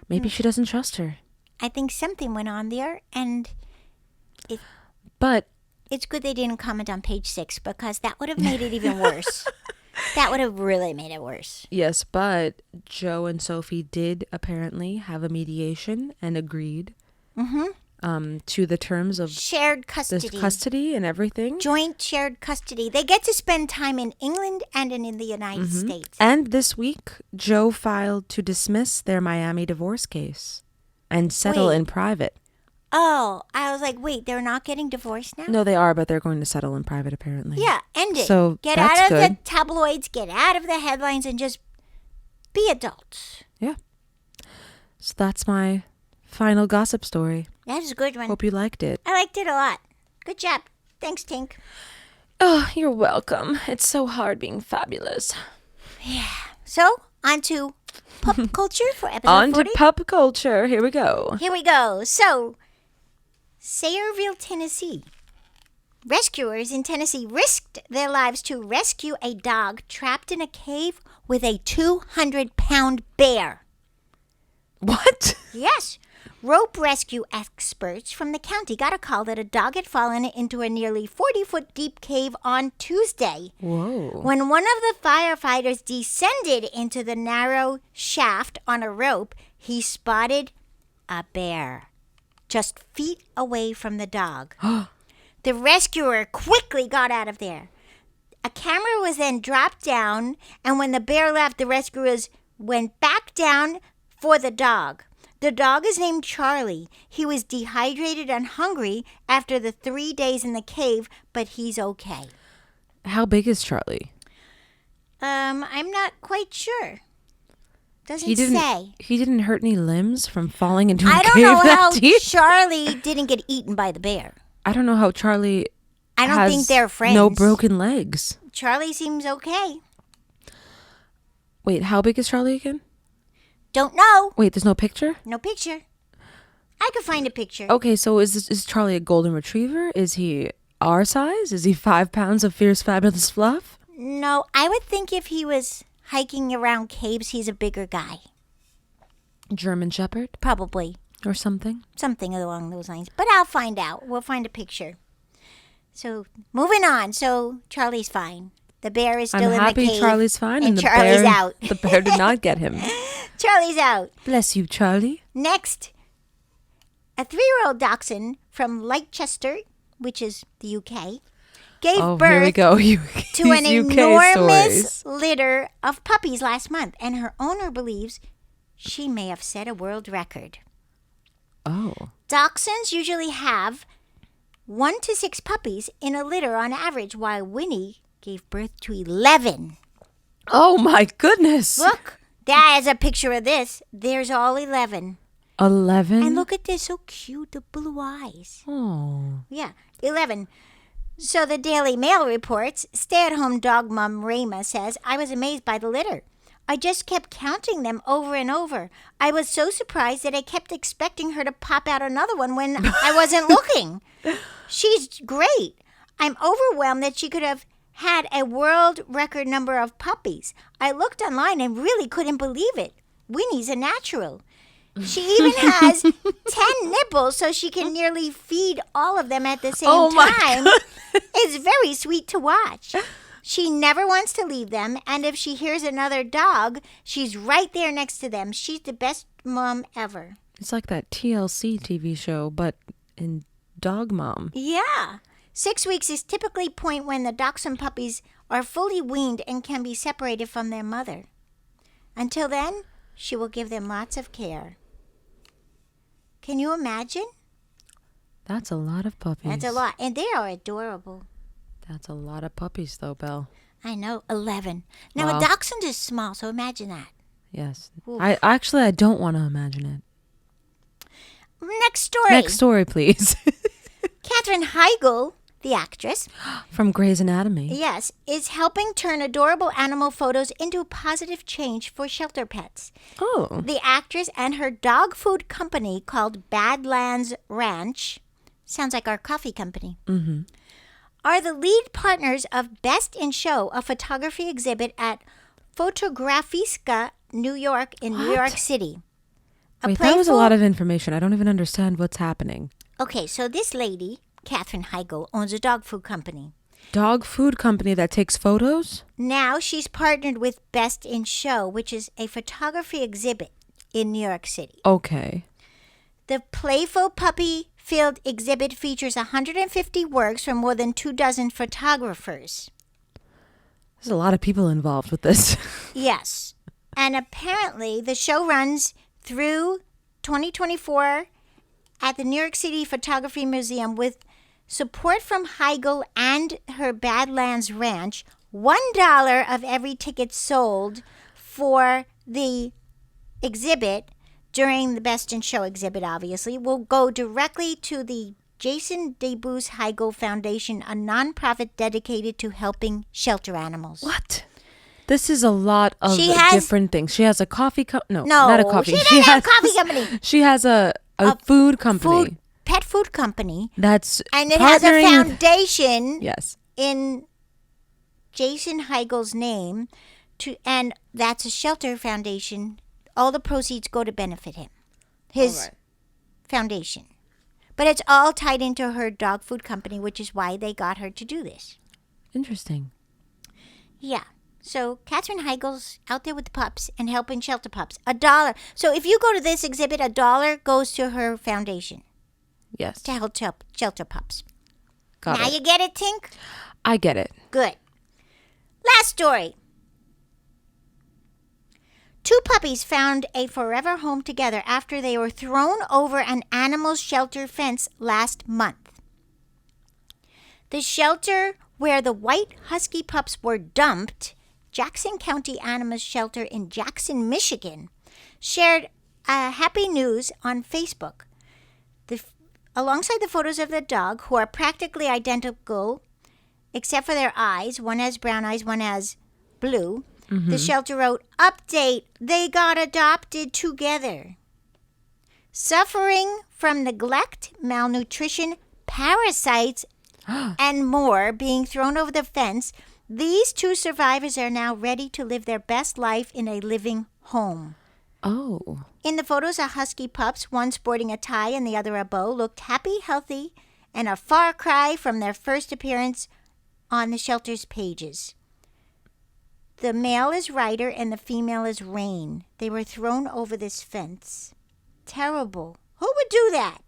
Maybe she doesn't trust her. I think something went on there, and But it's good they didn't comment on Page 6 because that would have made it even worse. That would have really made it worse. yes, but Joe and Sophie did apparently have a mediation and agreed to the terms of Shared this custody. custody and everything. Joint shared custody. They get to spend time in England and in the United States. And this week, Joe filed to dismiss their Miami divorce case and settle Wait. in private. Oh, I was like, wait, they're not getting divorced now? No, they are, but they're going to settle in private apparently. Yeah, end it. So get that's out of the good. tabloids, get out of the headlines, and just be adults. Yeah. So that's my final gossip story. That is a good one. Hope you liked it. I liked it a lot. Good job. Thanks, Tink. Oh, you're welcome. It's so hard being fabulous. So, on to Pup Culture for episode On to 40. pup culture. Here we go. Here we go. So, Sayreville, Tennessee. Rescuers in Tennessee risked their lives to rescue a dog trapped in a cave with a 200-pound bear. What? Yes. Rope rescue experts from the county got a call that a dog had fallen into a nearly 40-foot deep cave on Tuesday. Whoa. When one of the firefighters descended into the narrow shaft on a rope, he spotted a bear just feet away from the dog. The rescuer quickly got out of there. A camera was then dropped down, and when the bear left, the rescuers went back down for the dog. The dog is named Charlie. He was dehydrated and hungry after the 3 days in the cave, but he's okay. How big is Charlie? I'm not quite sure. Doesn't say. He didn't hurt any limbs from falling into a I don't cave know that how deep? Charlie didn't get eaten by the bear. I don't know how Charlie I don't has think they're friends. no broken legs. Charlie seems okay. Wait, how big is Charlie again? Don't know. Wait, there's no picture? No picture. I could find a picture. Okay, so is Charlie a golden retriever? Is he our size? Is he 5 pounds of fierce, fabulous fluff? No, I would think if he was hiking around caves, he's a bigger guy. German Shepherd Probably. or something? Something along those lines. But I'll find out. We'll find a picture. So, moving on. So, Charlie's fine. The bear is still I'm in happy the cave. Charlie's fine and the Charlie's bear, out. the bear did not get him. Charlie's out. Bless you, Charlie. Next, a 3-year-old dachshund from Leicester, which is the UK, gave Oh, here we birth go. to an These UK enormous stories. litter of puppies last month, and her owner believes she may have set a world record. Oh. Dachshunds usually have 1 to 6 puppies in a litter on average, while Winnie gave birth to 11. Oh, my goodness. Look, that is a picture of this. There's all 11. 11? And look at this, so cute, the blue eyes. Oh. Yeah, 11. So the Daily Mail reports, stay-at-home dog mom Rayma says, I was amazed by the litter. I just kept counting them over and over. I was so surprised that I kept expecting her to pop out another one when I wasn't looking. She's great. I'm overwhelmed that she could have had a world record number of puppies. I looked online and really couldn't believe it. Winnie's a natural. She even has 10 nipples so she can nearly feed all of them at the same time. It's very sweet to watch. She never wants to leave them, and if she hears another dog, she's right there next to them. She's the best mom ever. It's like that TLC TV show, but in Dog Mom. Yeah. 6 weeks is typically point when the dachshund puppies are fully weaned and can be separated from their mother. Until then, she will give them lots of care. Can you imagine? That's a lot of puppies. That's a lot. And they are adorable. That's a lot of puppies, though, Belle. I know, 11. Now, Wow. a dachshund is small, so imagine that. Yes. Oof. I don't want to imagine it. Next story. Next story, please. Katherine Heigl, the actress, From Grey's Anatomy. yes, is helping turn adorable animal photos into a positive change for shelter pets. Oh. The actress and her dog food company called Badlands Ranch, sounds like our coffee company, are the lead partners of Best in Show, a photography exhibit at Fotografiska, New York in New York City. Wait, that was a lot of information. I don't even understand what's happening. Okay, so this lady, Katherine Heigl, owns a dog food company. Dog food company that takes photos? Now she's partnered with Best in Show, which is a photography exhibit in New York City. Okay. The Playful Puppy Field exhibit features 150 works from more than 24 photographers. There's a lot of people involved with this. Yes. And apparently the show runs through 2024 at the New York City Photography Museum with support from Heigl and her Badlands Ranch. $1 of every ticket sold for the exhibit during the Best in Show exhibit, obviously, will go directly to the Jason DeBus Heigl Foundation, a nonprofit dedicated to helping shelter animals. What? This is a lot of She has- different things. She has a coffee No, not a coffee. she doesn't have a coffee company. She has a food company. Pet food company. That's And it has a partnering with- foundation Yes. in Jason Heigl's name, and that's a shelter foundation. All the proceeds go to benefit him, his foundation. But it's all tied into her dog food company, which is why they got her to do this. Interesting. Yeah. So Katherine Heigl's out there with the pups and helping shelter pups. $1. So if you go to this exhibit, $1 goes to her foundation Yes. to help shelter pups. Got Now it. you get it, Tink? I get it. Good. Last story. 2 puppies found a forever home together after they were thrown over an animal shelter fence last month. The shelter where the white Husky pups were dumped, Jackson County Animal Shelter in Jackson, Michigan, shared happy news on Facebook. Alongside the photos of the dog, who are practically identical, except for their eyes. One has brown eyes, one has blue. The shelter wrote, "Update, they got adopted together." Suffering from neglect, malnutrition, parasites, and more being thrown over the fence, these two survivors are now ready to live their best life in a living home. Oh. In the photos, a husky pups, one sporting a tie and the other a bow, looked happy, healthy, and a far cry from their first appearance on the shelter's pages. The male is Ryder and the female is Rain. They were thrown over this fence. Terrible. Who would do that?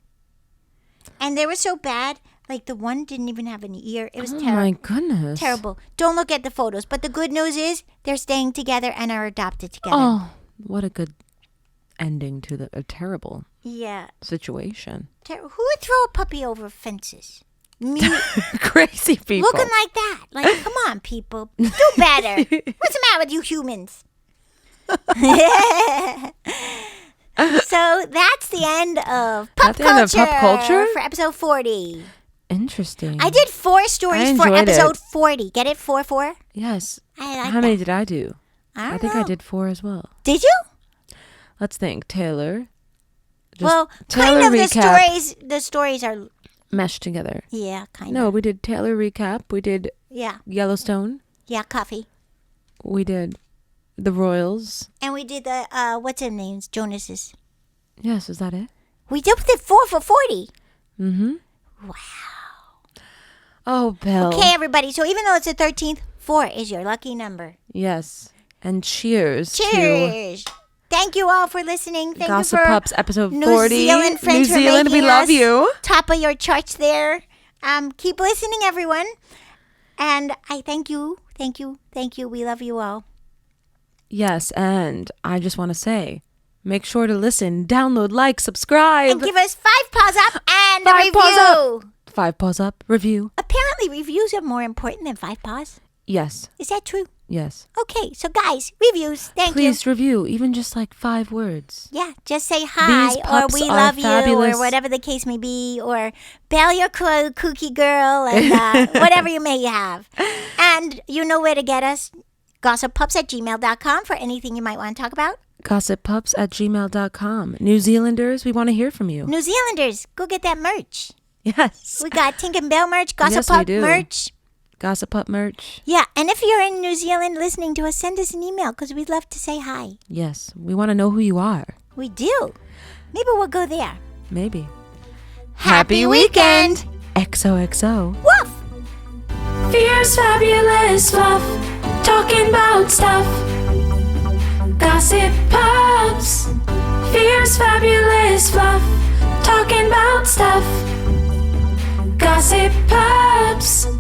And they were so bad, like the one didn't even have an ear. It was terrible. Oh my goodness. Terrible. Don't look at the photos. But the good news is they're staying together and are adopted together. Oh, what a good ending to a terrible situation. Who would throw a puppy over fences? Me. Crazy people. Looking like that. Like, come on, people. Do better. What's the matter with you humans? So that's the end of Pup Culture for episode 40. Interesting. I did 4 stories for episode 40. Get it? 4? Yes. I like How many did I do? I think know. I did 4 as well. Did you? Let's think. Taylor. Well, Taylor kind of recap. the stories are Meshed together. Yeah, kind of. No, we did Taylor recap. We did Yellowstone. Yeah, coffee. We did the Royals. And we did the what's their names? Jonas's. Yes, is that it? We did 4 for 40. Mm-hmm. Wow. Oh, Belle. Okay, everybody. So even though it's the 13th, 4 is your lucky number. Yes. And cheers. Cheers. Thank you all for listening. Thank Gossip you for Pups episode 40. New Zealand friends New Zealand, for we making love us you. Top of your charts there. Keep listening, everyone. And I thank you. Thank you. Thank you. We love you all. Yes, and I just want to say, make sure to listen, download, like, subscribe. And give us 5 paws up and a 5 review. paws up. 5 paws up, review. Apparently, reviews are more important than 5 paws. Yes. Is that true? Yes. Okay, so guys, reviews. Thank you. Please review, even just like 5 words. Yeah, just say hi These or pups we are love you fabulous. or whatever the case may be, or Belle, your kooky girl, and whatever you may have. And you know where to get us. gossippups@gmail.com for anything you might want to talk about. Gossippups@gmail.com. New Zealanders, we want to hear from you. New Zealanders, go get that merch. Yes. We got Tinkerbelle merch, Gossip Yes, we Pup do. merch. Gossip Pup merch. Yeah, and if you're in New Zealand listening to us, send us an email because we'd love to say hi. Yes. We want to know who you are. We do. Maybe we'll go there. Maybe. Happy weekend! XOXO. Woof! Fierce, fabulous fluff, talking about stuff. Gossip Pups. Fierce, fabulous fluff, talking about stuff. Gossip Pups.